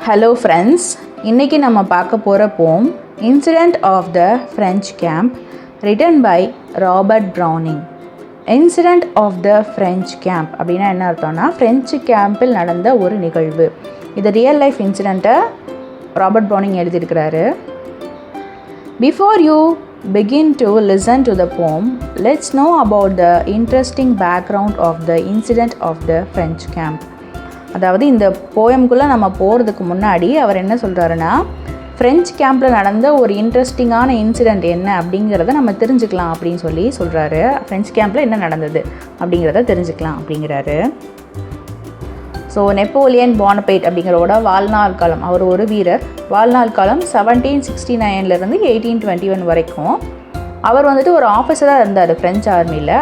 Hello friends, இன்றைக்கி நம்ம பார்க்க போகிற poem incident of the French camp written by Robert Browning. Incident of the French camp அப்படின்னா என்ன அர்த்தம்னா, ஃப்ரெஞ்சு கேம்பில் நடந்த ஒரு நிகழ்வு. இது ரியல் லைஃப் இன்சிடெண்ட்டை ராபர்ட் ப்ரௌனிங் எழுதியிருக்கிறாரு. Before you begin to listen to the poem, let's know about the interesting background of the incident of the French camp. அதாவது இந்த போயம்குள்ளே நம்ம போகிறதுக்கு முன்னாடி அவர் என்ன சொல்கிறாருன்னா, ஃப்ரெஞ்ச் கேம்பில் நடந்த ஒரு இன்ட்ரெஸ்டிங்கான இன்சிடெண்ட் என்ன அப்படிங்கிறத நம்ம தெரிஞ்சுக்கலாம் அப்படின்னு சொல்கிறாரு. ஃப்ரெஞ்ச் கேம்பில் என்ன நடந்தது அப்படிங்கிறத தெரிஞ்சுக்கலாம் அப்படிங்கிறாரு. ஸோ நெப்போலியன் போனபேர்ட் அப்படிங்கிறவோட வாழ்நாள் காலம், அவர் ஒரு வீரர். வாழ்நாள் காலம் 1769 1821 வரைக்கும் அவர் வந்துட்டு ஒரு ஆஃபீஸராக இருந்தார் ஃப்ரெஞ்ச் ஆர்மியில்.